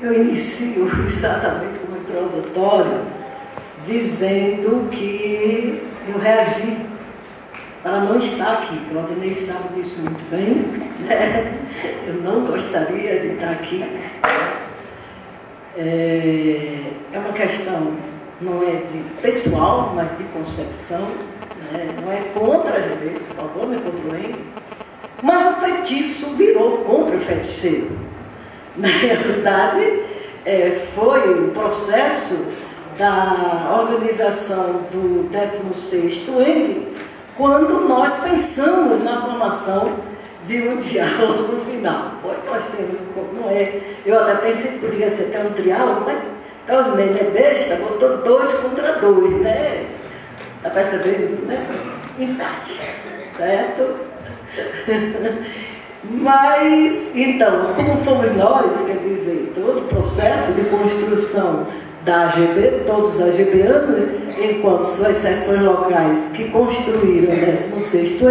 Eu inicio exatamente como introdutório, dizendo que eu reagi para não estar aqui. Claudinei sabe disso muito bem, né? Eu não gostaria de estar aqui. É uma questão, não é de pessoal, mas de concepção, né? Não é contra a GB, por favor, não é contra o ENG, mas o feitiço virou contra o feiticeiro. Na realidade, foi o processo da organização do 16º ENG, quando nós pensamos na formação de um diálogo final. Hoje nós temos, não é? Eu até pensei que poderia ser até um diálogo, mas Claudinei é besta, botou 2 contra 2, né? Está percebendo, né? Empate, certo? Mas, então, como fomos nós, quer dizer, todo o processo de construção da AGB, todos os AGBanos, enquanto suas seções locais que construíram o 16º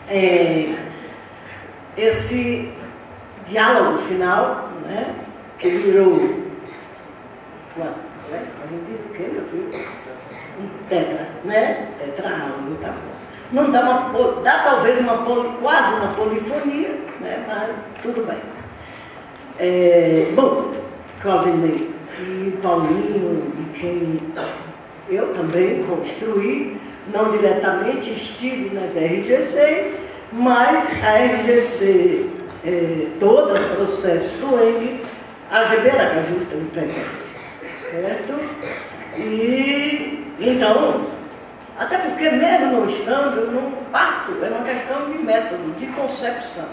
ENG, esse diálogo final, né, que virou, a gente diz o quê, meu filho? Um tetra, né? Tetraálogo, tá bom. Não dá talvez quase uma polifonia, né, mas tudo bem. Bom, Claudinei e Paulinho, e quem eu também construí, não diretamente estive nas RGCs, mas a RGC, todo o processo do ENG, a GB Aracaju esteve presente, certo? E, então, até porque mesmo não estando, não parto, é uma questão de método, de concepção.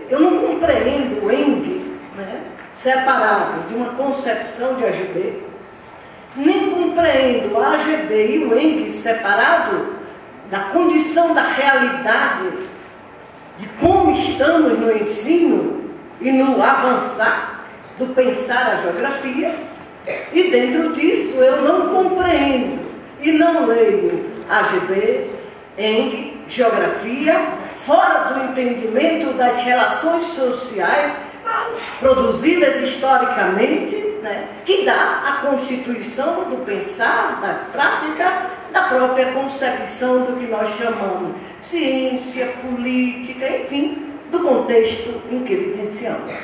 Eu não compreendo o ENG, né, separado de uma concepção de AGB, nem compreendo a AGB e o ENG separado da condição da realidade, de como estamos no ensino e no avançar do pensar a geografia, e dentro disso eu não compreendo e não leio AGB, ENG, geografia, fora do entendimento das relações sociais produzidas historicamente, né, que dá a constituição do pensar, das práticas, da própria concepção do que nós chamamos ciência, política, enfim, do contexto em que vivenciamos.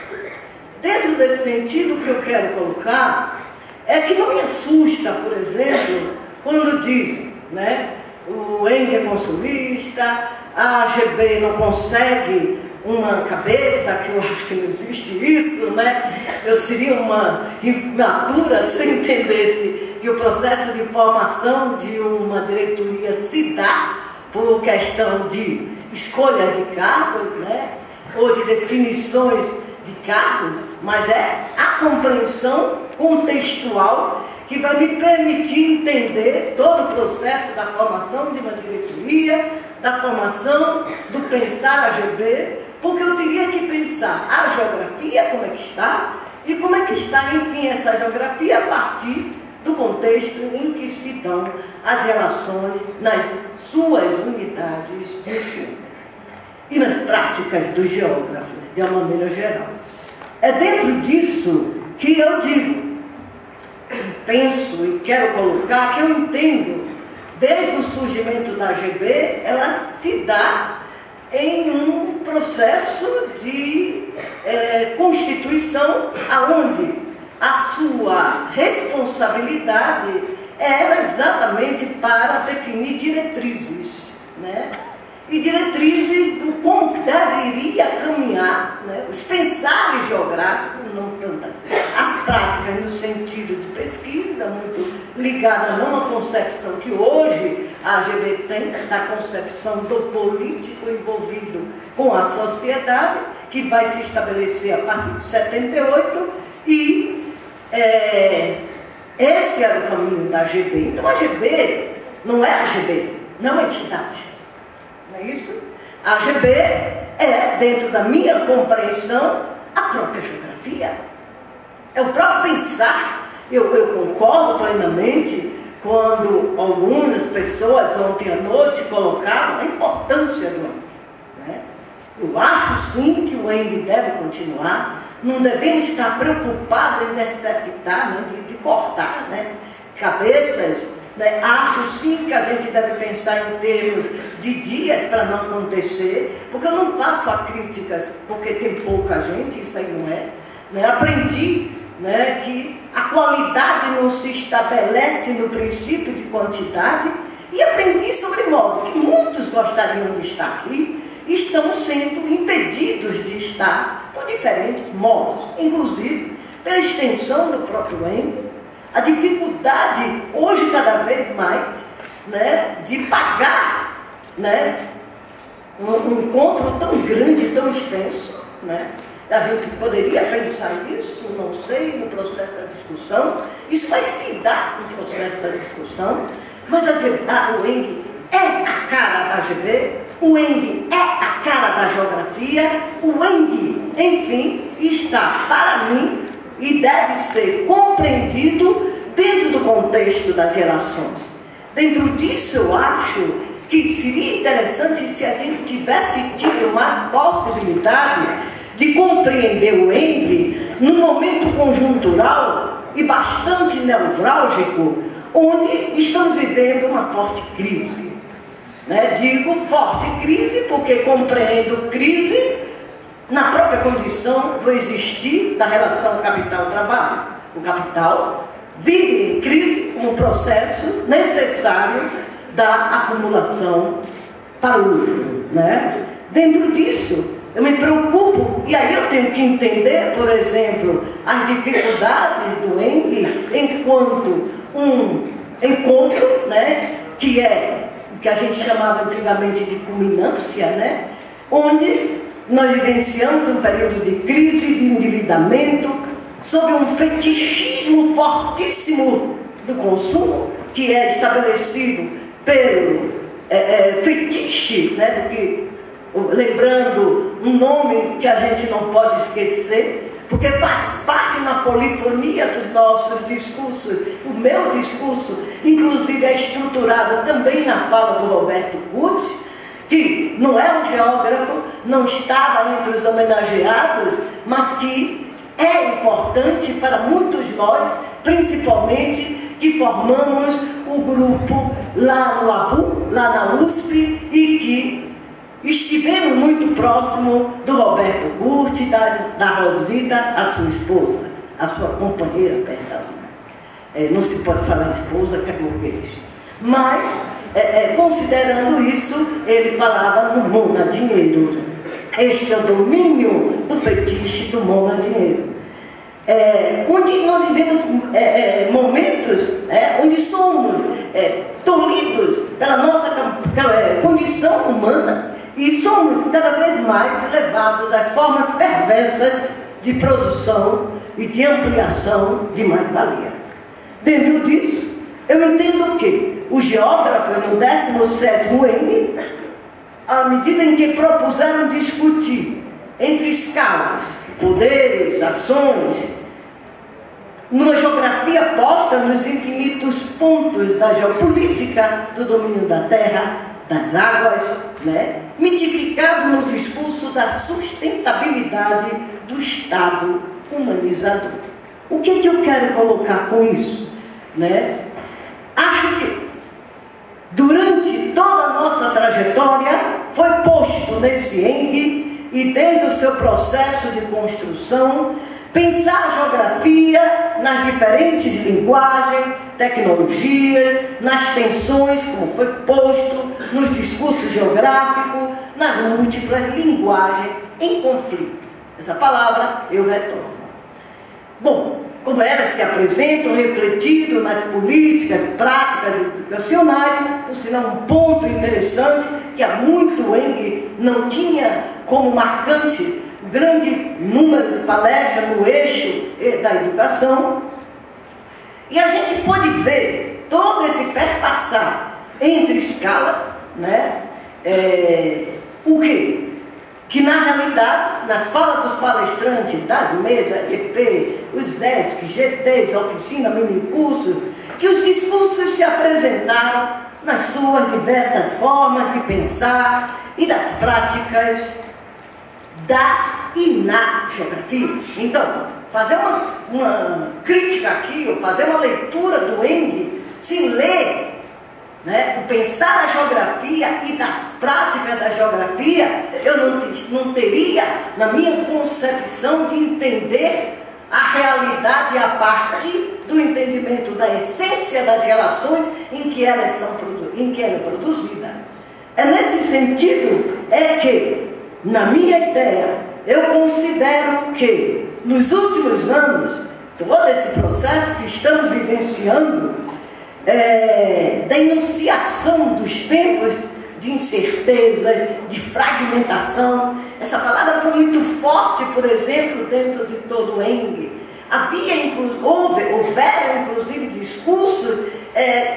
Dentro desse sentido, o que eu quero colocar é que não me assusta, por exemplo, quando dizem, né, o ENG é consumista, a AGB não consegue uma cabeça, que eu acho que não existe isso, né? Eu seria uma imatura se eu entendesse que o processo de formação de uma diretoria se dá por questão de escolha de cargos, né? Ou de definições de cargos, mas é a compreensão contextual que vai me permitir entender todo o processo da formação de uma diretoria, da formação do pensar AGB, porque eu teria que pensar a geografia, como é que está, e como é que está, enfim, essa geografia a partir do contexto em que se dão as relações nas suas unidades de ensino e nas práticas dos geógrafos, de uma maneira geral. É dentro disso que eu digo, penso e quero colocar, que eu entendo, desde o surgimento da AGB, ela se dá em um processo de constituição, aonde a sua responsabilidade era exatamente para definir diretrizes, né? E diretrizes do como deveria caminhar, né, os pensares geográficos, não tanto assim, as práticas no sentido de pesquisa, muito ligada não à concepção que hoje a AGB tem, da concepção do político envolvido com a sociedade, que vai se estabelecer a partir de 78, e esse era o caminho da AGB. Então a AGB não é AGB, não é entidade. Não é isso? A AGB é, dentro da minha compreensão, a própria geografia. É o próprio pensar. Eu concordo plenamente quando algumas pessoas ontem à noite colocaram a importância do ENG, né? Eu acho sim que o ENG deve continuar, não devemos estar preocupados em deceptar, né, de cortar, né, cabeças. Né? Acho sim que a gente deve pensar em termos de dias para não acontecer, porque eu não faço a críticas porque tem pouca gente, isso aí não é. Né? Aprendi, né, que a qualidade não se estabelece no princípio de quantidade, e aprendi sobre modo que muitos gostariam de estar aqui e estão sendo impedidos de estar por diferentes modos, inclusive pela extensão do próprio ente, a dificuldade, hoje cada vez mais, né, de pagar, né, um encontro tão grande, tão extenso, né? A gente poderia pensar nisso, não sei, no processo da discussão. Isso vai se dar no processo da discussão, mas o ENG é a cara da AGB, o ENG é a cara da geografia, o ENG, enfim, está, para mim, e deve ser compreendido dentro do contexto das relações. Dentro disso, eu acho que seria interessante se a gente tivesse tido mais possibilidade de compreender o ENG num momento conjuntural e bastante nevrálgico, onde estamos vivendo uma forte crise. Né? Digo forte crise porque compreendo crise na própria condição do existir da relação capital-trabalho. O capital vive em crise como processo necessário da acumulação para o lucro. Né? Dentro disso, eu me preocupo, e aí eu tenho que entender, por exemplo, as dificuldades do ENG enquanto um encontro, né, que é o que a gente chamava antigamente de culminância, né, onde nós vivenciamos um período de crise, de endividamento, sob um fetichismo fortíssimo do consumo, que é estabelecido pelo fetiche, né, do que, lembrando um nome que a gente não pode esquecer, porque faz parte na polifonia dos nossos discursos. O meu discurso, inclusive, é estruturado também na fala do Roberto Curti, que não é um geógrafo, não estava entre os homenageados, mas que é importante para muitos nós, principalmente que formamos o grupo lá no ABU, lá na USP, e que estivemos muito próximo do Roberto Curti, da Rosvita, a sua esposa, a sua companheira, perdão. Não se pode falar esposa, que é burguês. Mas, considerando isso, ele falava no Mona Dinheiro. Este é o domínio do fetiche do Mona Dinheiro. Onde nós vivemos momentos onde somos tolhidos pela nossa condição humana, e somos cada vez mais levados às formas perversas de produção e de ampliação de mais-valia. Dentro disso, eu entendo que os geógrafos no 17º ENG, à medida em que propuseram discutir entre escalas, poderes, ações, numa geografia posta nos infinitos pontos da geopolítica, do domínio da terra, das águas, né? Mitificado no discurso da sustentabilidade do Estado humanizador. O que eu quero colocar com isso? Né? Acho que durante toda a nossa trajetória foi posto nesse ENG, e desde o seu processo de construção, pensar a geografia nas diferentes linguagens, tecnologias, nas tensões, como foi posto, nos discursos geográficos, nas múltiplas linguagens em conflito. Essa palavra eu retorno. Bom, como elas se apresentam, refletido nas políticas, práticas educacionais, por sinal um ponto interessante, que há muito o ENG não tinha como marcante o grande número de palestras no eixo da educação, e a gente pode ver todo esse perpassar entre escalas, né? O quê? Que na realidade, nas falas dos palestrantes, das mesas, EP, os ESC, GTs, oficina, minicursos, que os discursos se apresentaram nas suas diversas formas de pensar e das práticas da e na geografia. Então, fazer uma crítica aqui, ou fazer uma leitura do Eng, se ler, né, pensar a geografia e das práticas da geografia, eu não teria, na minha concepção, de entender a realidade a partir do entendimento da essência das relações em que ela é produzida. É nesse sentido que, na minha ideia, eu considero que, nos últimos anos, todo esse processo que estamos vivenciando, da enunciação dos tempos de incertezas, de fragmentação. Essa palavra foi muito forte, por exemplo, dentro de todo o Eng. Houveram inclusive discursos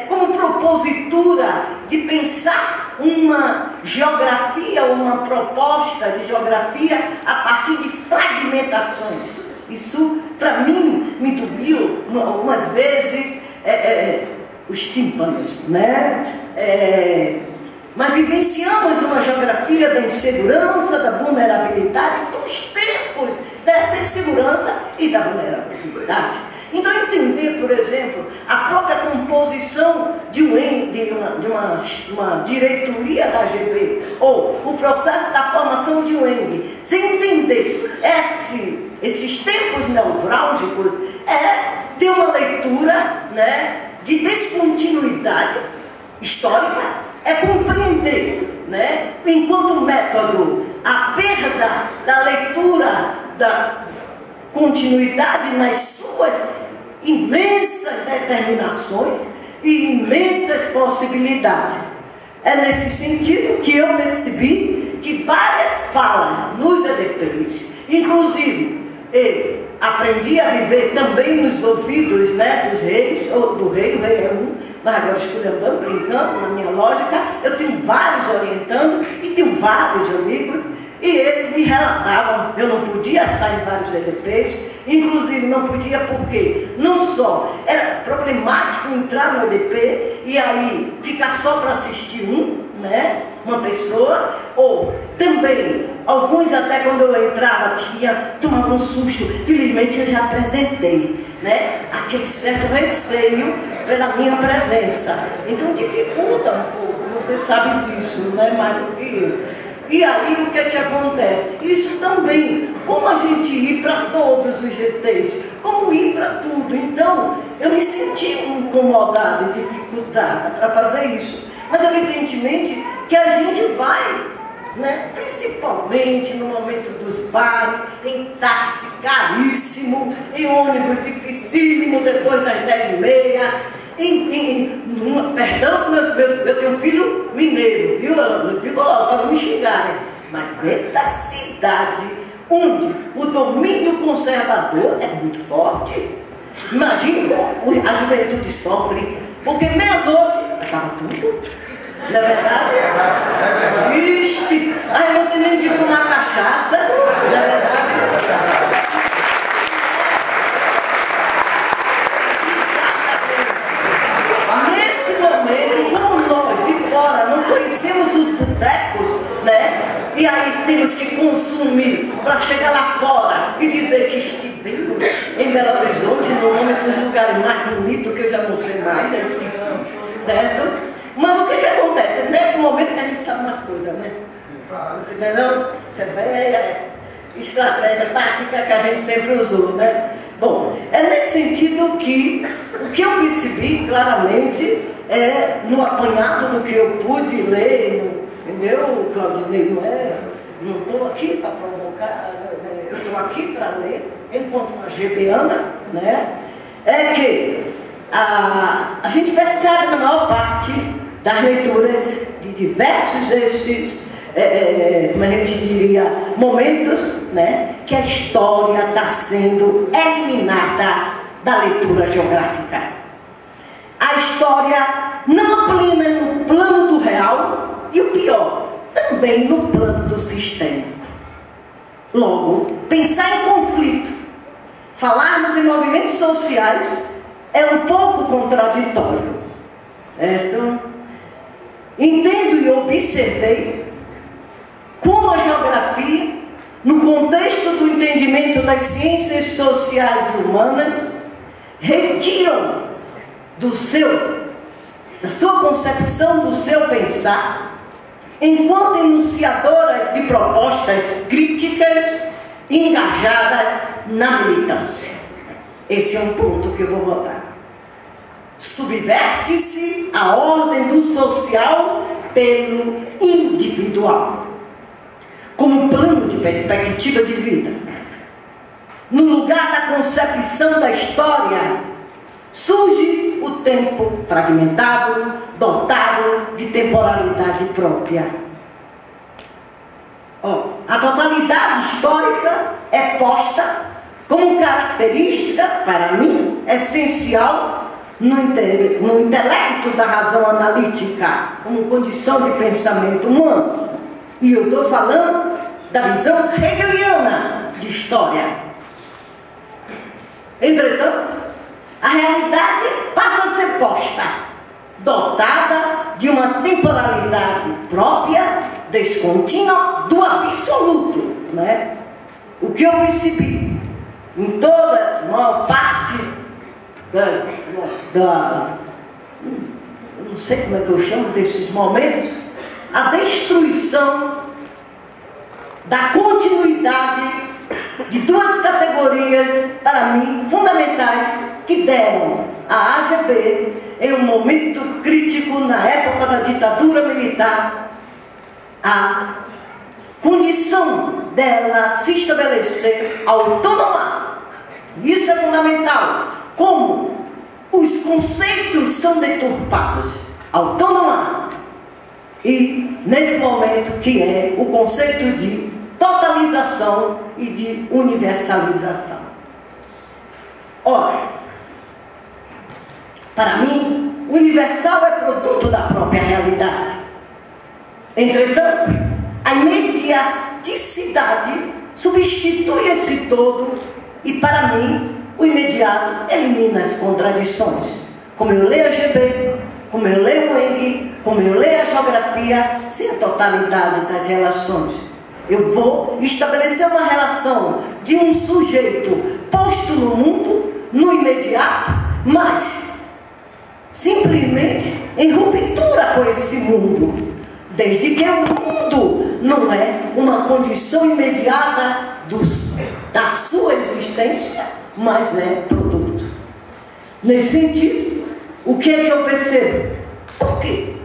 como propositura de pensar uma geografia, uma proposta de geografia a partir de fragmentações. Isso, para mim, me doeu algumas vezes os tímpanos, né? Mas vivenciamos uma geografia da insegurança, da vulnerabilidade, dos tempos dessa insegurança e da vulnerabilidade. Então, entender, por exemplo, a própria composição de uma diretoria da AGB, ou o processo da formação de um Eng, sem entender esses tempos nevrálgicos, ter uma leitura, né, de descontinuidade histórica, compreender, né, enquanto método, a perda da leitura da continuidade nas suas imensas determinações e imensas possibilidades. É nesse sentido que eu percebi que várias falas nos EDPs, inclusive aprendi a viver também nos ouvidos, né, dos reis, ou do rei, o rei é um, mas agora esculhambando, brincando, na minha lógica, eu tenho vários orientando e tenho vários amigos, e eles me relatavam, eu não podia sair em vários EDPs, inclusive não podia porque não só era problemático entrar no EDP e aí ficar só para assistir uma pessoa, ou também, alguns até quando eu entrava tomavam um susto, felizmente eu já apresentei, né, aquele certo receio pela minha presença, então dificulta um pouco, você sabe disso, né, mais do que eu. E aí o que acontece? Isso também, como a gente ir para todos os GTs, como ir para tudo. Então, eu me senti incomodada e dificultada para fazer isso. Mas evidentemente que a gente vai, né, principalmente no momento dos bares, em táxi caríssimo, em ônibus dificílimo depois das 10h30, perdão, eu tenho um filho mineiro, viu? Eu digo logo para não me xingarem, mas é da cidade onde o domínio conservador é muito forte. Imagina, a juventude sofre, porque meia-noite acaba tudo, não é verdade? Vixe, aí não tem nem de tomar cachaça, não é verdade? Não conhecemos os botecos, né? E aí temos que consumir para chegar lá fora e dizer que estivemos em Belo Horizonte, no nome dos lugares mais bonitos que eu já não sei mais, eu esqueci, certo? Mas o que acontece? É nesse momento que a gente sabe umas coisas, né? Não? Isso é velha estratégia tática que a gente sempre usou, né? Bom, é nesse sentido que o que eu percebi claramente no apanhado do que eu pude ler, entendeu, Claudinei? Não estou aqui para provocar, eu estou aqui para ler, enquanto uma gebeana, né? É que a gente percebe na maior parte das leituras de diversos esses, como a gente diria, momentos, né, que a história está sendo eliminada da leitura geográfica. A história não aplina no plano do real e o pior, também no plano do sistêmico. Logo, pensar em conflito, falarmos em movimentos sociais é um pouco contraditório. Certo? Entendo e observei como a geografia no contexto do entendimento das ciências sociais humanas, retiram da sua concepção, do seu pensar, enquanto enunciadoras de propostas críticas engajadas na militância. Esse é um ponto que eu vou botar. Subverte-se a ordem do social pelo individual, como plano de perspectiva de vida. No lugar da concepção da história, surge o tempo fragmentado, dotado de temporalidade própria. A totalidade histórica é posta como característica, para mim, essencial no intelecto da razão analítica, como condição de pensamento humano. E eu estou falando da visão hegeliana de história. Entretanto, a realidade passa a ser posta, dotada de uma temporalidade própria, descontínua do absoluto, né? O que eu percebi em toda a maior parte eu não sei como é que eu chamo desses momentos, a destruição da continuidade de duas categorias, para mim, fundamentais, que deram à AGB, em um momento crítico na época da ditadura militar, a condição dela se estabelecer autônoma. Isso é fundamental. Como os conceitos são deturpados, autônoma, e nesse momento que é o conceito de totalização e de universalização. Ora, para mim, o universal é produto da própria realidade. Entretanto, a imediaticidade substitui esse todo e, para mim, o imediato elimina as contradições. Como eu leio a GB, como eu leio o Eng, como eu leio a geografia, sem a totalidade das relações. Eu vou estabelecer uma relação de um sujeito posto no mundo, no imediato, mas simplesmente em ruptura com esse mundo. Desde que o mundo não é uma condição imediata da sua existência, mas é produto. Nesse sentido, o que é que eu percebo? Por quê?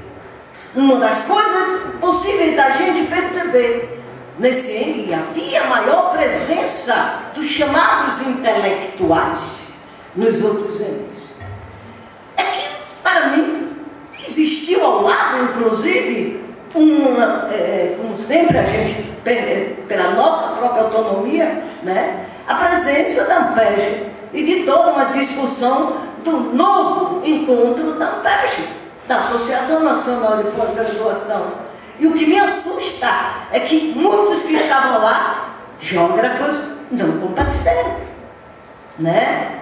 Uma das coisas possíveis da gente perceber nesse Eng havia maior presença dos chamados intelectuais nos outros Engs. É que, para mim, existiu ao lado, inclusive, como sempre a gente, pela nossa própria autonomia, né, a presença da AMPEG e de toda uma discussão do novo encontro da AMPEG, da Associação Nacional de Pós-Graduação. E o que me assusta é que muitos que estavam lá, geógrafos, não compareceram, né?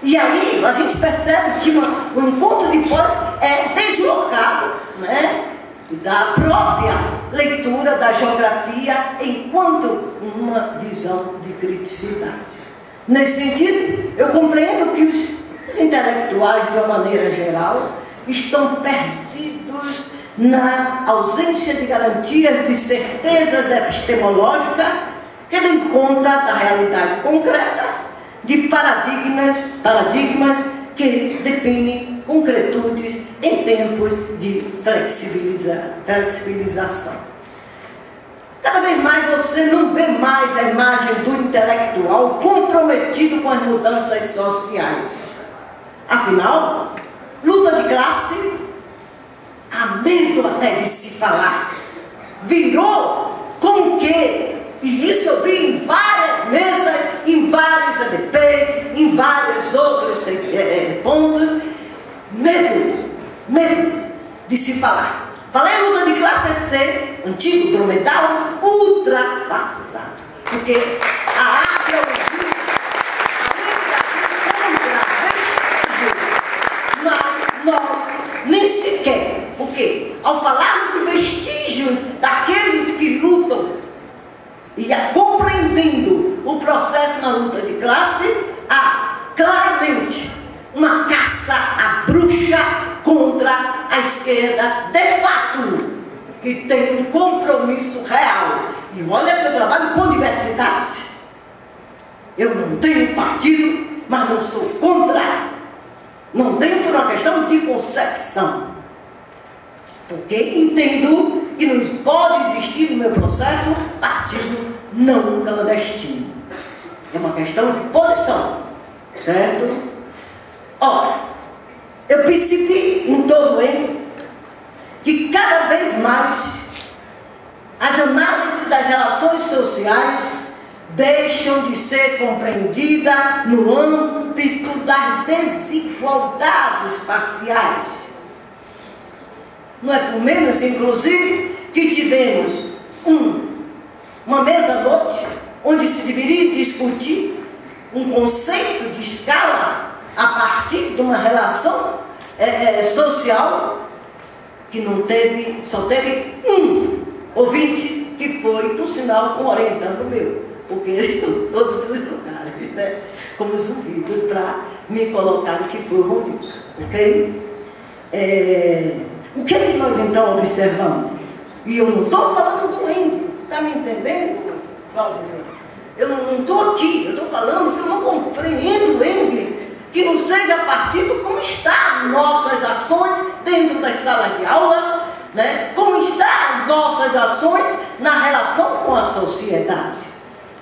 E aí a gente percebe que o encontro de pós é deslocado, né, da própria leitura da geografia enquanto uma visão de criticidade. Nesse sentido, eu compreendo que os intelectuais, de uma maneira geral, estão perdidos na ausência de garantias de certezas epistemológicas que dêem conta da realidade concreta, de paradigmas que definem concretudes em tempos de flexibilização. Cada vez mais você não vê mais a imagem do intelectual comprometido com as mudanças sociais. Afinal, luta de classe, há medo até de se falar. Virou com que, e isso eu vi em várias mesas, em vários ADPs, em vários outros pontos, medo de se falar. Falei em luta de classe é ser antigo, dromedário, ultrapassado. Porque a arqueologia, mas nós nem sequer, porque ao falarmos de vestígios daqueles que lutam e a compreensão na luta de classe, há claramente uma caça à bruxa contra a esquerda, de fato, que tem um compromisso real. E olha que eu trabalho com diversidade. Eu não tenho partido, mas não sou contra. Não tenho por uma questão de concepção. Porque entendo que não pode existir no meu processo partido não clandestino. É uma questão de posição, certo? Ora, eu percebi em todo ele que cada vez mais as análises das relações sociais deixam de ser compreendidas no âmbito das desigualdades espaciais. Não é por menos, inclusive, que tivemos uma mesa-noite onde se deveria discutir um conceito de escala a partir de uma relação social que não teve, só teve um ouvinte que foi, por sinal, um orientando meu, porque eles estão todos os lugares, né, como os ouvidos para me colocar que foi o Ronilson, ok? O que é que nós então observamos? E eu não estou falando do índio, está me entendendo, Cláudio? Eu não estou aqui, eu estou falando que eu não compreendo o índio que não seja partido como está nossas ações dentro das salas de aula, né? Como estão as nossas ações na relação com a sociedade.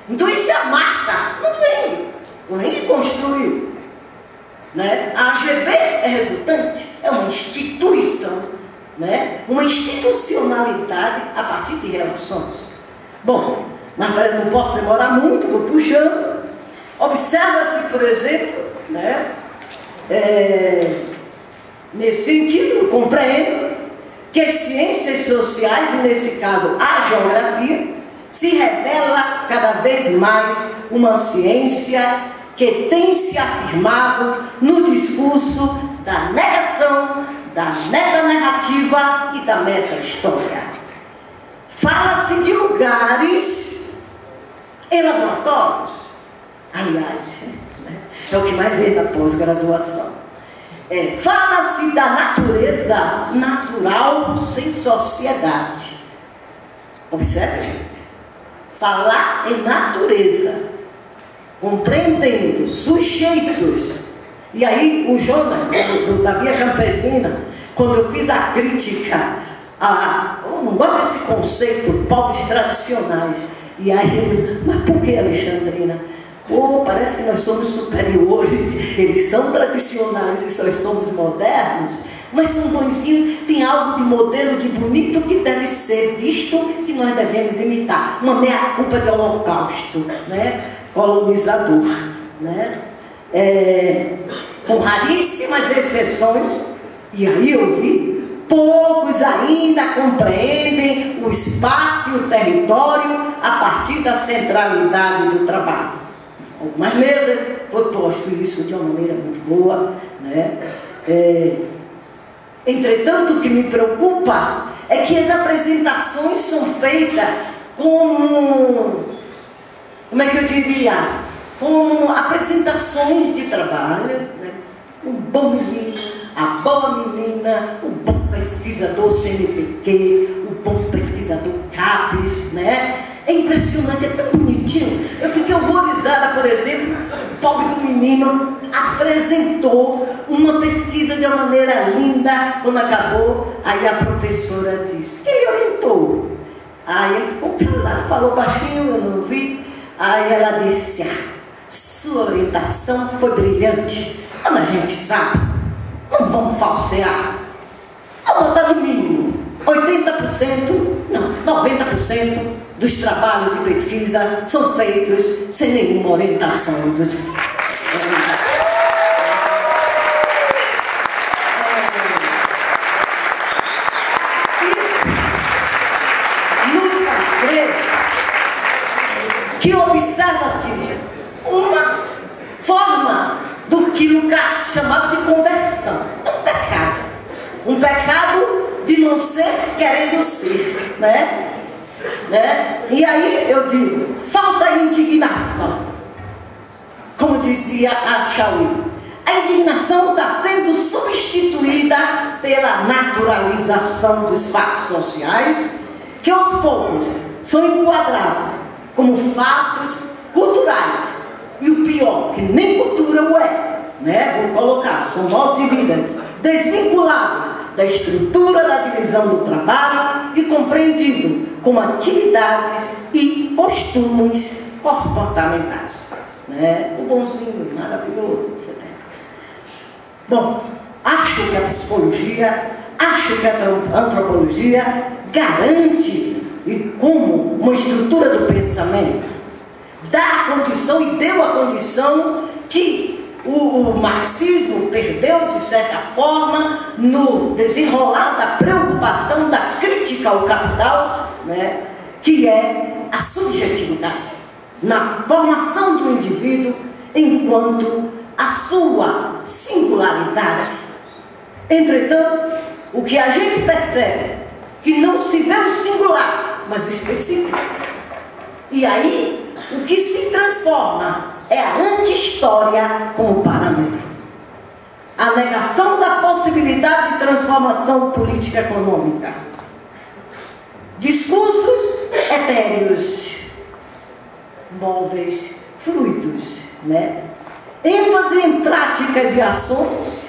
Então isso é a marca, não do índio. O índio construiu. Né? A AGB é resultante, é uma instituição, né? Uma institucionalidade a partir de relações. Bom, mas eu não posso demorar muito, vou puxando. Observa-se, por exemplo, né? Nesse sentido, eu compreendo que as ciências sociais, e nesse caso a geografia, se revela cada vez mais uma ciência que tem se afirmado no discurso da negação, da metanarrativa e da meta-história. Fala-se de lugares em laboratórios, aliás, né? É o que mais vê na pós-graduação. Fala-se da natureza natural sem sociedade. Observe, gente. Falar em natureza, compreendendo sujeitos. E aí o Jonas, da Via Campesina, quando eu fiz a crítica eu não gosto desse conceito, povos tradicionais. E aí ele, mas por que, Alexandrina? Parece que nós somos superiores, eles são tradicionais e nós somos modernos, mas são bonzinhos, tem algo de modelo, de bonito que deve ser visto, que nós devemos imitar. Uma meia-culpa de holocausto, né? Colonizador, né? Com raríssimas exceções, e aí eu vi, poucos ainda compreendem o espaço e o território a partir da centralidade do trabalho. Algumas mesas foi posto isso de uma maneira muito boa, né? Entretanto, o que me preocupa é que as apresentações são feitas como é que eu diria? Como apresentações de trabalho, né? Um bom menino, a boa menina, o bom pesquisador CNPq, o bom pesquisador CAPES, né? É impressionante, é tão bonitinho. Eu fiquei horrorizada, por exemplo, o pobre do menino apresentou uma pesquisa de uma maneira linda. Quando acabou, aí a professora disse, quem orientou? Aí ele ficou calado, falou baixinho, eu não ouvi. Aí ela disse, sua orientação foi brilhante. Quando a gente sabe, não vamos falsear. Vamos botar no mínimo 80%, não, 90% dos trabalhos de pesquisa são feitos sem nenhuma orientação dos... que observa-se uma forma do que o Cássio chamava de conversão. Um pecado de não ser querendo ser, né? E aí eu digo, falta indignação. dizia a Chauí, a indignação está sendo substituída pela naturalização dos fatos sociais, que aos poucos são enquadrados como fatos culturais. E o pior, que nem cultura o é, né? Vou colocar, são modos de vida desvinculados da estrutura da divisão do trabalho e compreendido como atividades e costumes comportamentais. Né? O bonzinho, maravilhoso, etc. Bom, acho que a psicologia, acho que a antropologia garante, e como uma estrutura do pensamento, dá a condição e deu a condição que o marxismo perdeu, de certa forma, no desenrolar da preocupação da crítica ao capital, né, que é a subjetividade, na formação do indivíduo enquanto a sua singularidade. Entretanto, o que a gente percebe, que não se vê o singular, mas o específico. E aí, o que se transforma é a anti-história como parâmetro. A negação da possibilidade de transformação política e econômica. Discursos etéreos, móveis, fluidos, né? ênfase em práticas e ações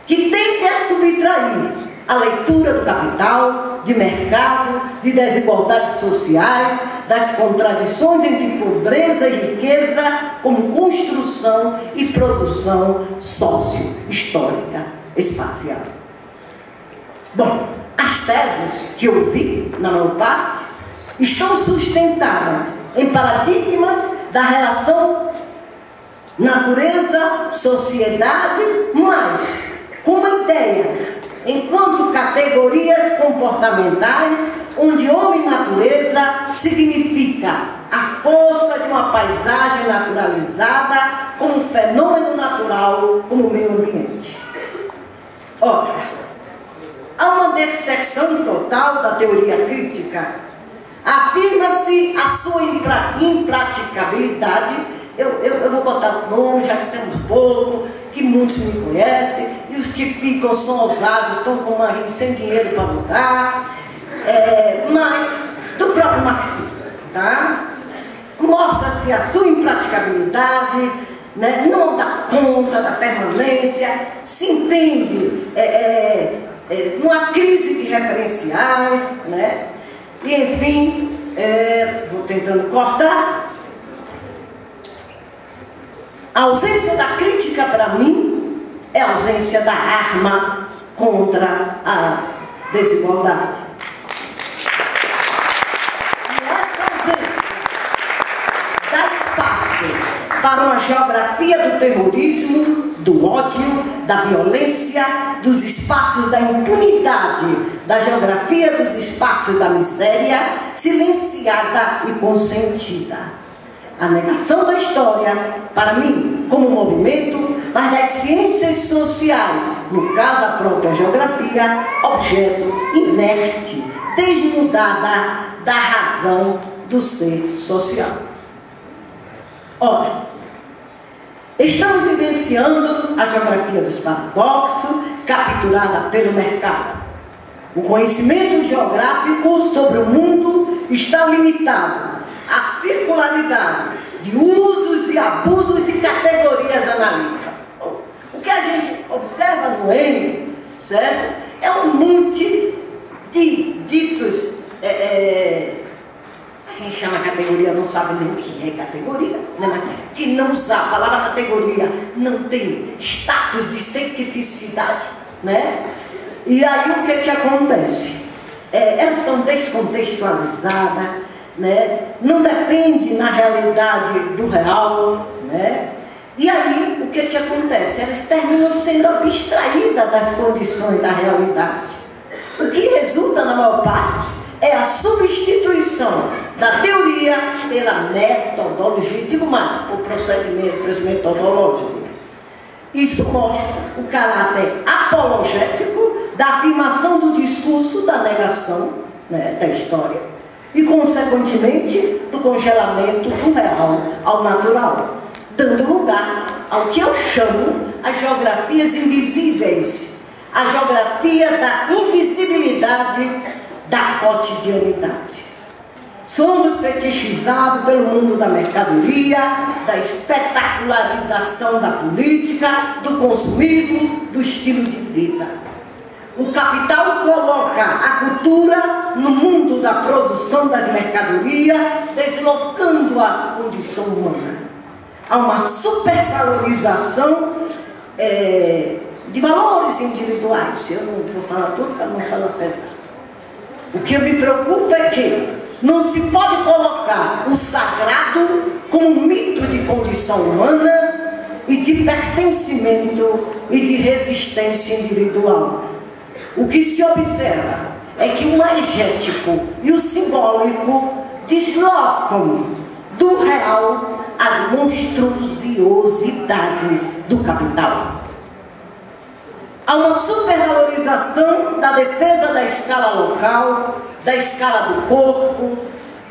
que tendem a subtrair a leitura do capital, de mercado, de desigualdades sociais, das contradições entre pobreza e riqueza como construção e produção sócio-histórica espacial. Bom, as teses que eu vi, na maior parte, estão sustentadas em paradigmas da relação natureza-sociedade, mas com uma ideia enquanto categorias comportamentais, onde homem e natureza significa a força de uma paisagem naturalizada como fenômeno natural, como meio ambiente. Ora, há uma dissecção total da teoria crítica. Afirma-se a sua impraticabilidade. Eu vou botar o nome, já que temos pouco, que muitos me conhecem, e os que ficam são ousados, estão com uma rinha sem dinheiro para lutar, mas do próprio marxismo, tá? Mostra-se a sua impraticabilidade, né? Não dá conta da permanência, se entende uma crise de referenciais, né? E enfim, vou tentando cortar. A ausência da crítica, para mim, é a ausência da arma contra a desigualdade. E essa ausência dá espaço para uma geografia do terrorismo, do ódio, da violência, dos espaços da impunidade, da geografia dos espaços da miséria, silenciada e consentida. A negação da história, para mim, como movimento, faz das ciências sociais, no caso a própria geografia, objeto inerte, desnudada da razão do ser social. Ora, estamos vivenciando a geografia dos paradoxos, capturada pelo mercado. O conhecimento geográfico sobre o mundo está limitado a circularidade de usos e abusos de categorias analíticas. O que a gente observa no N, certo? É um monte de ditos, a gente chama categoria, não sabe nem o que é categoria, né? Mas que não usa a palavra categoria, não tem status de cientificidade, né? E aí o que acontece? Elas estão descontextualizadas, né? Não depende na realidade do real, né? E aí o que acontece? Elas terminam sendo abstraídas das condições da realidade. O que resulta na maior parte é a substituição da teoria pela metodologia, digo mais, por procedimentos metodológicos. Isso mostra o caráter apologético da afirmação do discurso da negação, né, da história, e, consequentemente, do congelamento do real ao natural, dando lugar ao que eu chamo as geografias invisíveis, a geografia da invisibilidade da cotidianidade. Somos fetichizados pelo mundo da mercadoria, da espetacularização da política, do consumismo, do estilo de vida. O capital coloca a cultura no mundo da produção das mercadorias, deslocando a condição humana. Há uma supervalorização de valores individuais. Eu não vou falar tudo para não falar pesado. O que me preocupa é que não se pode colocar o sagrado como um mito de condição humana e de pertencimento e de resistência individual. O que se observa é que o maegético e o simbólico deslocam do real as monstruosidades do capital. Há uma supervalorização da defesa da escala local, da escala do corpo,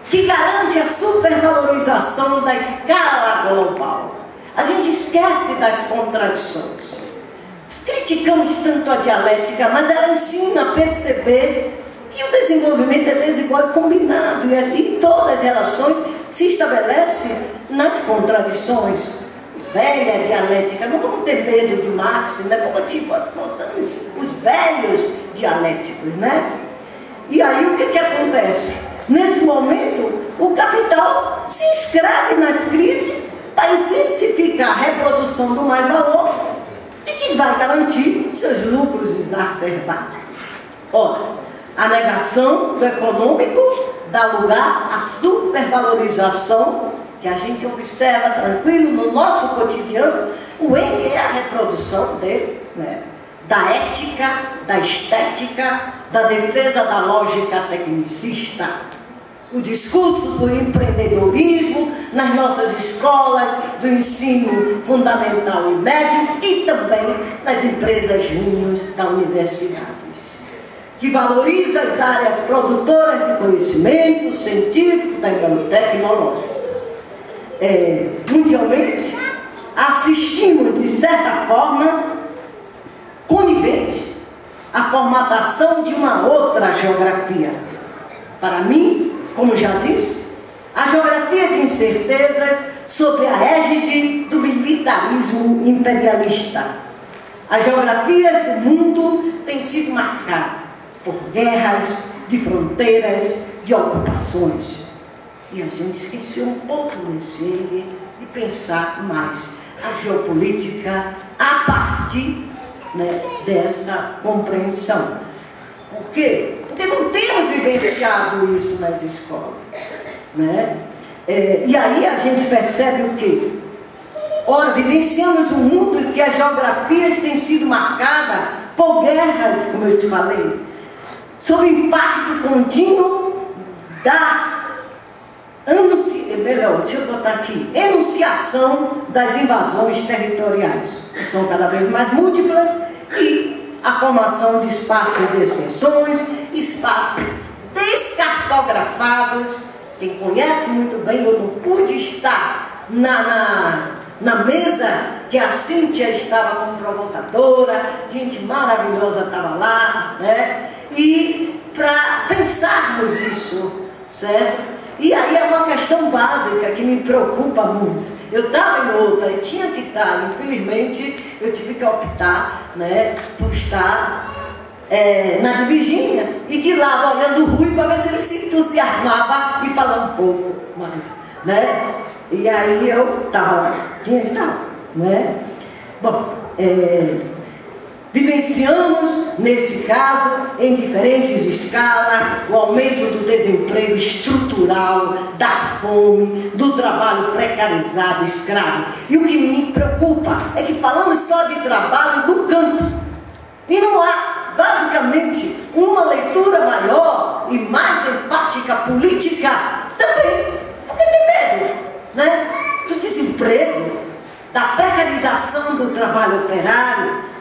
que garante a supervalorização da escala global. A gente esquece das contradições. Criticamos tanto a dialética, mas ela ensina a perceber que o desenvolvimento é desigual e combinado, e todas as relações se estabelecem nas contradições. Velha dialética, não vamos ter medo de Marx, né? Como tipo, os velhos dialéticos, né? E aí o que acontece? Nesse momento, o capital se inscreve nas crises para intensificar a reprodução do mais-valor e que vai garantir seus lucros exacerbados. Ora, a negação do econômico dá lugar à supervalorização que a gente observa tranquilo no nosso cotidiano. O Engels é a reprodução dele, né? Da ética, da estética, da defesa da lógica tecnicista. O discurso do empreendedorismo nas nossas escolas, do ensino fundamental e médio e também nas empresas júniores da universidades, que valoriza as áreas produtoras de conhecimento científico, tecnológico. Mundialmente, assistimos, de certa forma, conivente, a formatação de uma outra geografia. Para mim, como já disse, a geografia de incertezas sobre a égide do militarismo imperialista. As geografias do mundo têm sido marcadas por guerras, de fronteiras, de ocupações. E a gente esqueceu um pouco nesse eixo de pensar mais a geopolítica a partir, né, dessa compreensão. Por quê? Porque não temos vivenciado isso nas escolas, né? E aí a gente percebe o quê? Ora, vivenciamos um mundo em que as geografias têm sido marcadas por guerras, como eu te falei, sob o impacto contínuo da enunciação das invasões territoriais, que são cada vez mais múltiplas, e a formação de espaços de exceções, espaços descartografados. Quem conhece muito bem, eu não pude estar na mesa que a Cíntia estava como provocadora, gente maravilhosa estava lá, né? E para pensarmos isso, certo? E aí é uma questão básica que me preocupa muito. Eu estava em outra e tinha que estar, infelizmente, eu tive que optar, né, por estar na de Virgínia e de lado olhando o Rui para ver se ele se entusiasmava e falar um pouco mais, né? E aí eu estava lá, tinha que estar, né? Bom, vivenciamos, nesse caso, em diferentes escalas, o aumento do desemprego estrutural, da fome, do trabalho precarizado, escravo. E o que me preocupa é que falamos só de trabalho do campo. E não há, basicamente, uma leitura maior e mais empática política também. Porque tem medo, né? Do desemprego, da precarização do trabalho operário,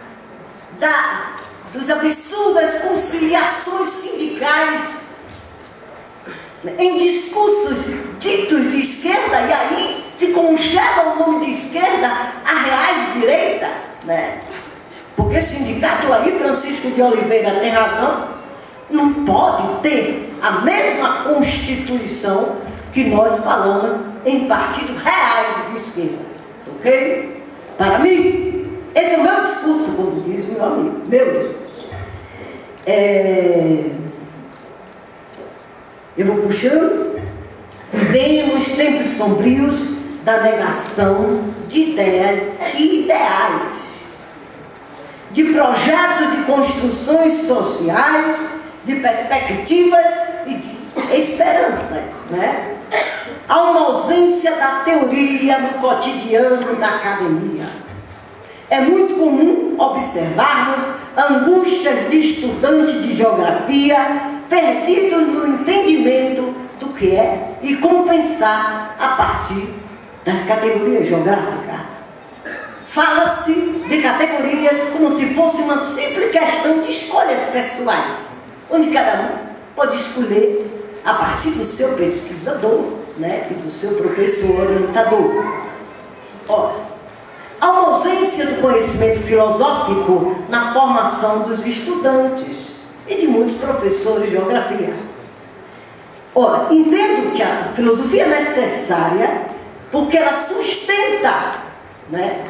das absurdas conciliações sindicais em discursos ditos de esquerda, e aí se congela o nome de esquerda a reais Francisco de Oliveira tem razão, não pode ter a mesma Constituição que nós falamos em partidos reais de esquerda. Ok? Para mim, esse é o meu discurso, como diz meu amigo, meu discurso. Eu vou puxando. Vivemos tempos sombrios da negação de ideias e ideais, de projetos de construções sociais, de perspectivas e de esperanças, né? Há uma ausência da teoria no cotidiano da academia. É muito comum observarmos angústias de estudantes de geografia perdidos no entendimento do que é e compensar a partir das categorias geográficas. Fala-se de categorias como se fosse uma simples questão de escolhas pessoais, onde cada um pode escolher a partir do seu pesquisador, né, e do seu professor orientador. Ora, há uma ausência do conhecimento filosófico na formação dos estudantes e de muitos professores de geografia. Ora, entendo que a filosofia é necessária porque ela sustenta, né,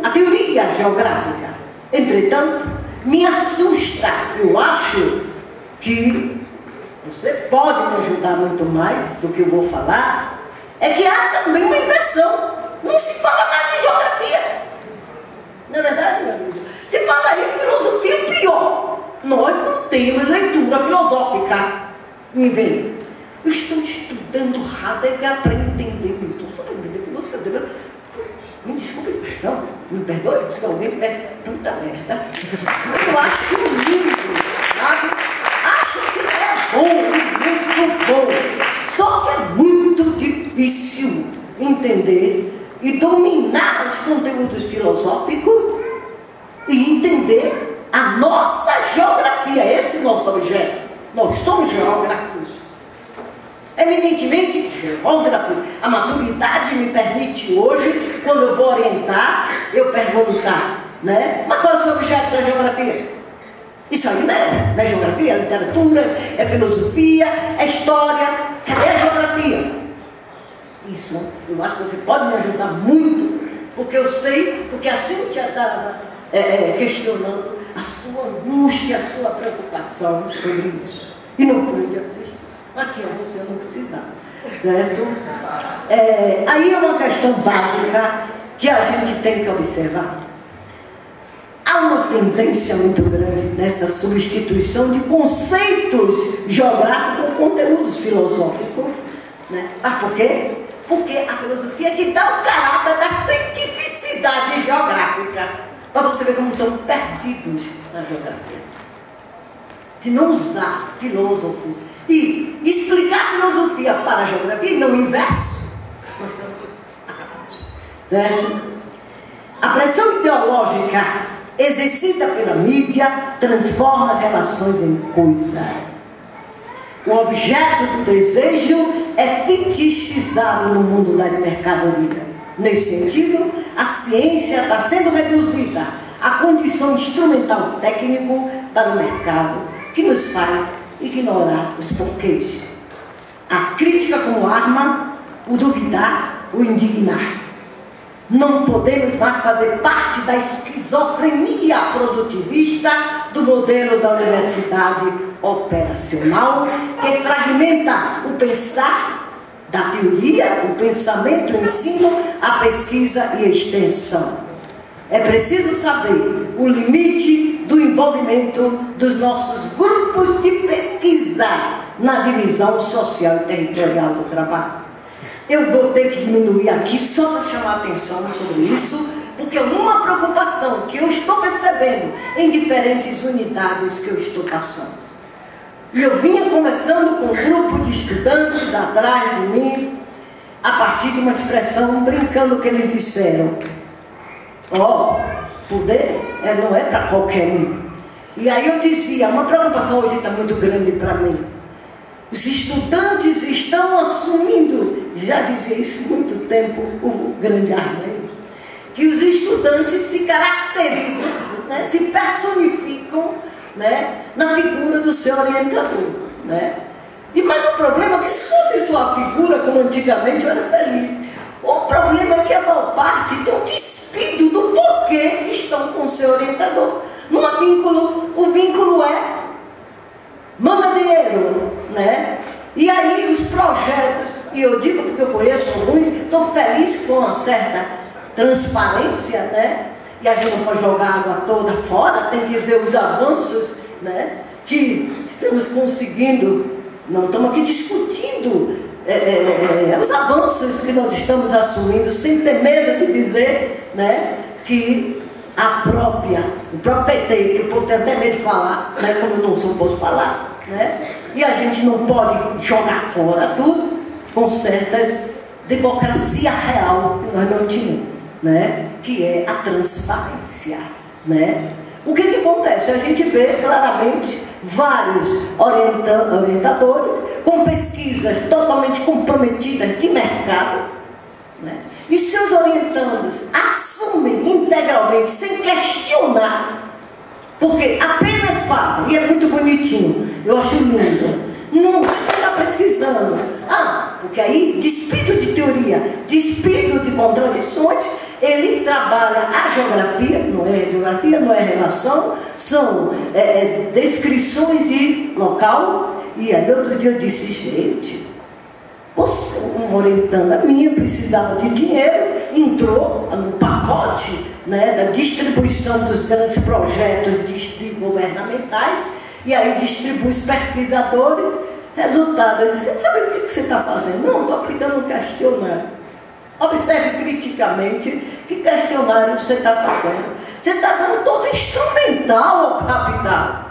a teoria geográfica. Entretanto, me assusta, eu acho que você pode me ajudar muito mais do que eu vou falar, é que há também uma inversão. Não se fala mais de geografia. Não é verdade, meu amigo? Se fala em filosofia, pior. Nós não temos leitura filosófica. Me vê. Eu estou estudando Heidegger para entender Milton. Só para entender filosofia. Me desculpe a expressão. Me perdoe se alguém tiver puta merda. Eu acho lindo, sabe? Acho que é bom, muito bom. Só que é muito difícil entender e dominar os conteúdos filosóficos e entender a nossa geografia. Esse é o nosso objeto. Nós somos geógrafos, eminentemente geógrafos. A maturidade me permite hoje, quando eu vou orientar, eu perguntar, né? Mas qual é o seu objeto da geografia? Isso aí não é geografia, é literatura, é filosofia, é história. Cadê a geografia? Isso, eu acho que você pode me ajudar muito, porque eu sei, porque a Cíntia estava questionando a sua angústia, a sua preocupação sobre isso. E não pude assistir. Mas tinha você, não precisava. Certo? Aí é uma questão básica que a gente tem que observar. Há uma tendência muito grande nessa substituição de conceitos geográficos com conteúdos filosóficos. Né? Ah, por quê? Porque a filosofia é que dá o caráter da cientificidade geográfica. Para você ver como estão perdidos na geografia. Se não usar filósofos e explicar a filosofia para a geografia e não o inverso, nós estamos acabados. Certo? A pressão ideológica exercida pela mídia transforma as relações em coisa. O objeto do desejo é fetichizado no mundo das mercadorias. Nesse sentido, a ciência está sendo reduzida à condição instrumental técnico para o mercado, que nos faz ignorar os porquês. A crítica como arma, o duvidar, o indignar. Não podemos mais fazer parte da esquizofrenia produtivista do modelo da universidade operacional, que fragmenta o pensar da teoria, o pensamento, o ensino, a pesquisa e a extensão. É preciso saber o limite do envolvimento dos nossos grupos de pesquisa na divisão social e territorial do trabalho. Eu vou ter que diminuir aqui só para chamar a atenção sobre isso, porque é uma preocupação que eu estou percebendo em diferentes unidades que eu estou passando. E eu vinha conversando com um grupo de estudantes atrás de mim, a partir de uma expressão, brincando, que eles disseram: poder não é para qualquer um. E aí eu dizia, uma preocupação hoje está muito grande para mim. Os estudantes estão assumindo, já dizia isso há muito tempo o grande Arnei, que os estudantes se caracterizam, né, se personificam ficam, né, na figura do seu orientador, né? Mas o problema é que se fosse sua figura, como antigamente, eu era feliz. O problema é que a maior parte estão despido do porquê estão com o seu orientador. Não há vínculo, o vínculo é manda dinheiro, né? E aí os projetos, e eu digo porque eu conheço alguns, estou feliz com uma certa transparência, né? E a gente não pode jogar a água toda fora, tem que ver os avanços, né, que estamos conseguindo. Não estamos aqui discutindo os avanços que nós estamos assumindo, sem ter medo de dizer, né, que o próprio PT, que o povo tem até medo de falar, né, como eu não sou posso falar, né, e a gente não pode jogar fora tudo com certa democracia real que nós não tínhamos, né, que é a transparência, né. O que acontece? A gente vê claramente vários orientadores com pesquisas totalmente comprometidas de mercado, né? E seus orientandos assumem integralmente, sem questionar, porque apenas fazem, e é muito bonitinho, eu acho lindo. Não, você está pesquisando. Porque aí, despido de teoria, despido de contradições, ele trabalha a geografia, não é relação, são descrições de local. E aí outro dia eu disse, gente, uma orientanda minha precisava de dinheiro, entrou no pacote, né, da distribuição dos grandes projetos governamentais, e aí distribui os pesquisadores. Resultado, eu disse, sabe o que você está fazendo? Não, estou aplicando um questionário. Observe criticamente que questionário você está fazendo. Você está dando todo instrumental ao capital.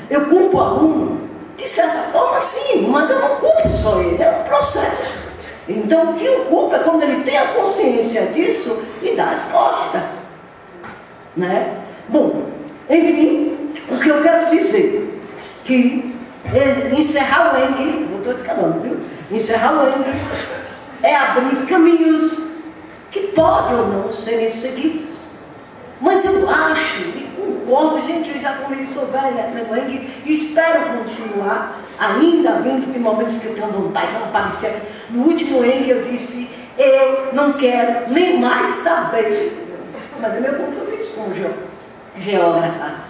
Eu culpo o aluno, de certa forma sim, mas eu não culpo só ele, é um processo. Então o que eu culpo é quando ele tem a consciência disso e dá as costas, né? Bom, enfim, o que eu quero dizer, que encerrar o ENG, não estou escalando, viu? Encerrar o ENG é abrir caminhos que podem ou não serem seguidos. Mas eu acho, e concordo, gente, eu já como sou velha, meu ENG, e espero continuar, ainda vindo de momentos que eu tenho vontade de não aparecer. No último ENG eu disse, eu não quero nem mais saber, mas é meu compromisso como geógrafa.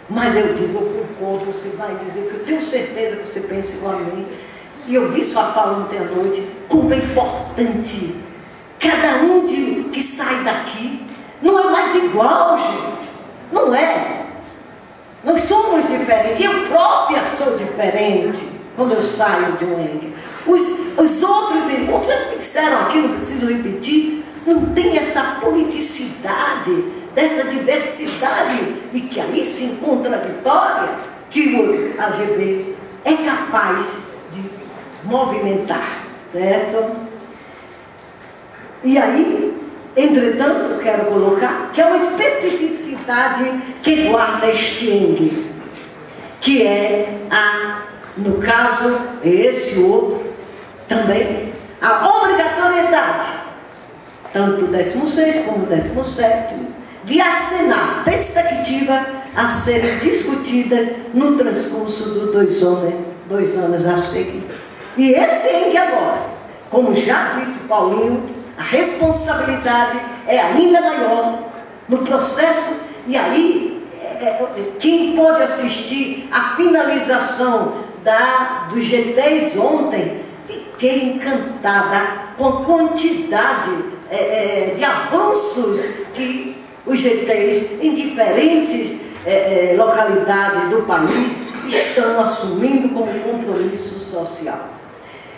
Mas eu digo, eu concordo, você vai dizer que eu tenho certeza que você pensa igual a mim. E eu vi sua fala ontem à noite, como é importante. Cada um que sai daqui não é mais igual, gente. Não é. Nós somos diferentes. Eu própria sou diferente quando eu saio de um ENG. Os outros irmãos, já disseram aqui, não preciso repetir, não tem essa politicidade, dessa diversidade, e que aí sim contraditória, que o AGB é capaz de movimentar, certo? E aí, entretanto, eu quero colocar que é uma especificidade que guarda este ENG, que é no caso, esse outro, também, a obrigatoriedade, tanto do 16º como do 17º, de acenar perspectiva a serem discutidas no transcurso dos 2 anos a seguir. E esse ENG agora, como já disse Paulinho, a responsabilidade é ainda maior no processo, e aí quem pôde assistir à finalização do G10 ontem, fiquei encantada com a quantidade de avanços que os GTs em diferentes localidades do país estão assumindo como compromisso social.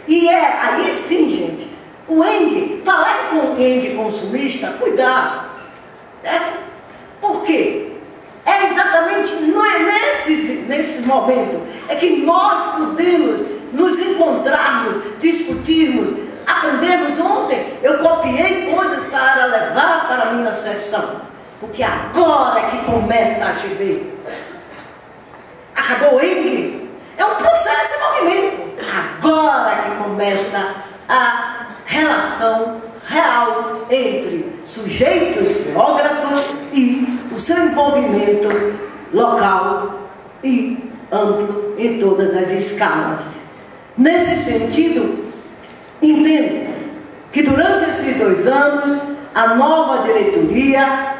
E aí sim, gente, o ENG, falar com o ENG consumista, cuidado, certo? Por quê? É exatamente, não é nesses momentos, é que nós podemos nos encontrarmos, discutirmos, aprendermos. Ontem eu copiei coisas para levar para a minha sessão, porque agora é que começa a AGB. Acabou o ENG? É um processo, é movimento. Agora é que começa a relação real entre sujeitos, geógrafos e o seu envolvimento local e amplo em todas as escalas. Nesse sentido, entendo que durante esses 2 anos, a nova diretoria,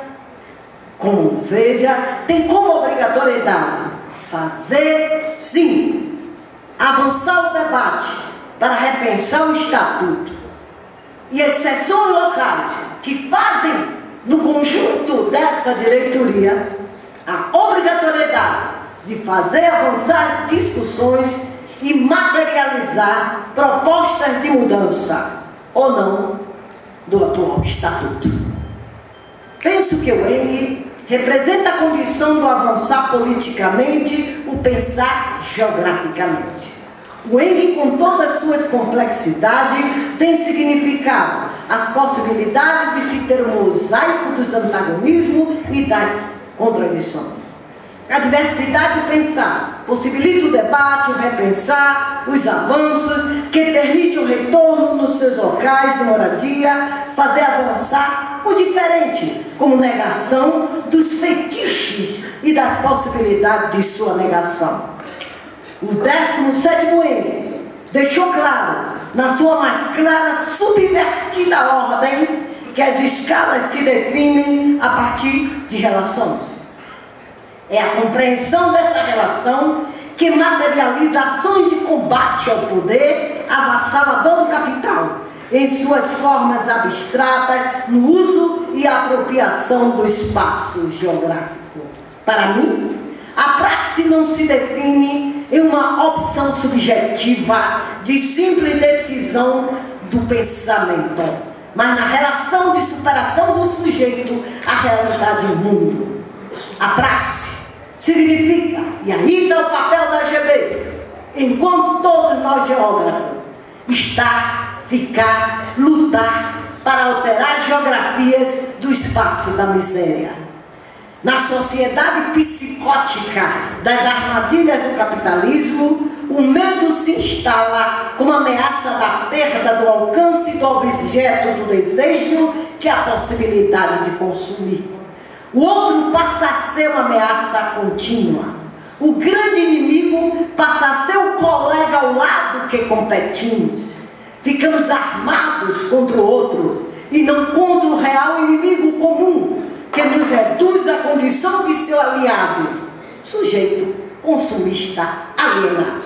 como veja, tem como obrigatoriedade fazer, sim, avançar o debate para repensar o Estatuto e as sessões locais que fazem no conjunto dessa diretoria a obrigatoriedade de fazer avançar discussões e materializar propostas de mudança ou não do atual Estatuto. Penso que o ENG representa a condição do avançar politicamente, o pensar geograficamente. O ENG, com todas as suas complexidades, tem significado as possibilidades de se ter um mosaico dos antagonismos e das contradições. A diversidade do pensar possibilita o debate, o repensar, os avanços, que permite o retorno nos seus locais de moradia, fazer avançar o diferente, como negação dos fetiches e das possibilidades de sua negação. O 17º ENG deixou claro, na sua mais clara, subvertida ordem, que as escalas se definem a partir de relações. É a compreensão dessa relação que materializa ações de combate ao poder avassalador do capital, em suas formas abstratas, no uso e apropriação do espaço geográfico. Para mim, a praxe não se define em uma opção subjetiva de simples decisão do pensamento, mas na relação de superação do sujeito à realidade do mundo. A praxe significa, e aí está o papel da GB, enquanto todos nós geógrafos, estar, ficar, lutar para alterar geografias do espaço da miséria. Na sociedade psicótica das armadilhas do capitalismo, o medo se instala como ameaça da perda do alcance do objeto do desejo, que é a possibilidade de consumir. O outro passa a ser uma ameaça contínua. O grande inimigo passa a ser o colega ao lado que competimos. Ficamos armados contra o outro e não contra o real inimigo comum, que nos reduz à condição de seu aliado, sujeito consumista alienado.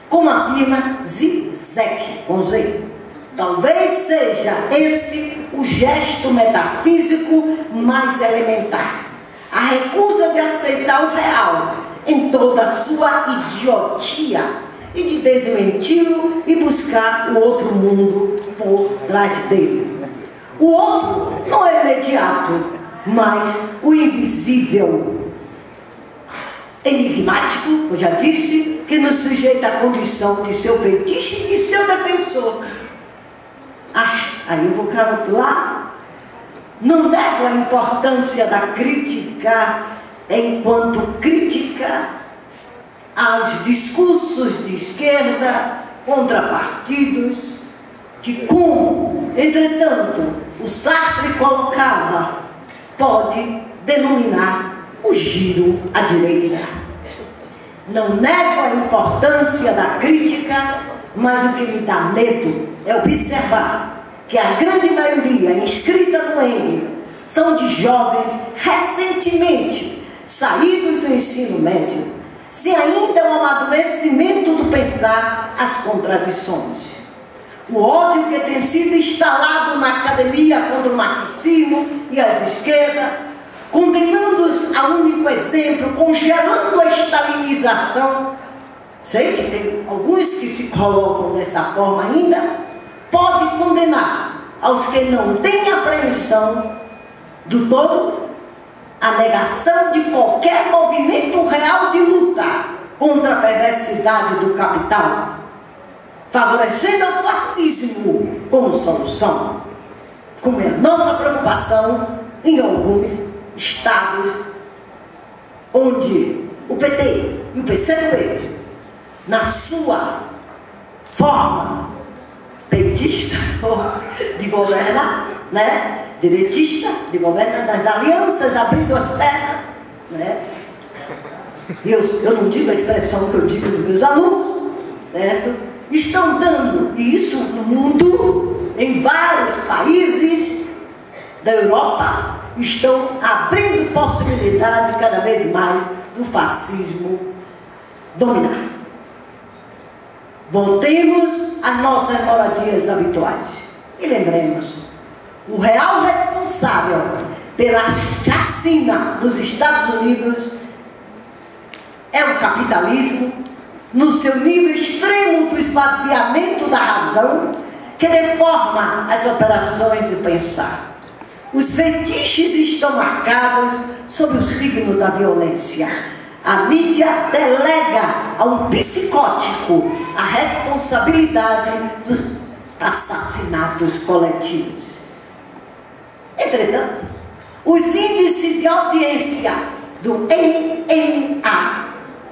Como afirma Zizek, com Z, talvez seja esse o gesto metafísico mais elementar, a recusa de aceitar o real em toda a sua idiotia e de desmenti-lo e buscar o outro mundo por trás dele. O outro não é imediato, mas o invisível, enigmático, eu já disse, que nos sujeita à condição de seu fetiche e de seu defensor. Aí eu vou calcular. Não nego a importância da crítica enquanto crítica aos discursos de esquerda contra partidos que, como, entretanto, o Sartre colocava, pode denominar o giro à direita. Não nego a importância da crítica, mas o que me dá medo é observar que a grande maioria inscrita no ENG são de jovens recentemente saídos do ensino médio, sem ainda um amadurecimento do pensar as contradições. O ódio que tem sido instalado na academia contra o marxismo e as esquerdas, condenando-os a único exemplo, congelando a stalinização. Sei que tem alguns que se colocam dessa forma ainda, pode condenar aos que não têm apreensão do todo a negação de qualquer movimento real de luta contra a perversidade do capital, favorecendo o fascismo como solução, como é a nossa preocupação em alguns estados onde o PT e o PCdoB, na sua forma petista de governar, né, direitista, de governo das alianças, abrindo as pernas, né? Eu não digo a expressão que eu digo dos meus alunos, certo? Estão dando, e isso no mundo, em vários países da Europa, estão abrindo possibilidade cada vez mais do fascismo dominar. Voltemos às nossas moradias habituais e lembremos, o real responsável pela chacina nos Estados Unidos é o capitalismo, no seu nível extremo do esvaziamento da razão, que deforma as operações de pensar. Os fetiches estão marcados sob o signo da violência. A mídia delega a um psicótico a responsabilidade dos assassinatos coletivos. Entretanto, os índices de audiência do NNA,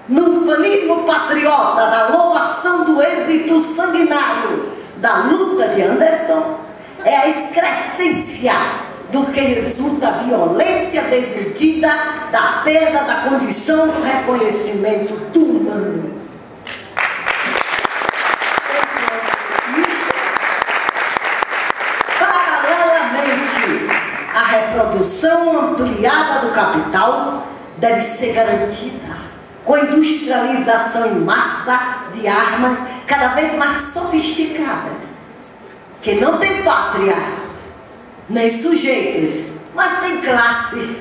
no fanismo patriota da louvação do êxito sanguinário da luta de Anderson, é a excrescência do que resulta a violência desmedida da perda da condição do reconhecimento do humano. Paralelamente, a reprodução ampliada do capital deve ser garantida com a industrialização em massa de armas cada vez mais sofisticadas, que não tem pátria, nem sujeitos, mas tem classe.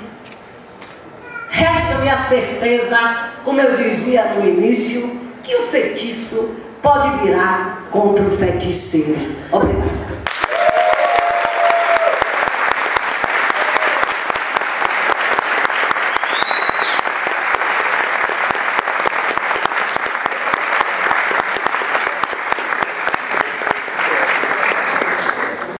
Resta-me a certeza, como eu dizia no início, que o feitiço pode virar contra o feiticeiro. Obrigado.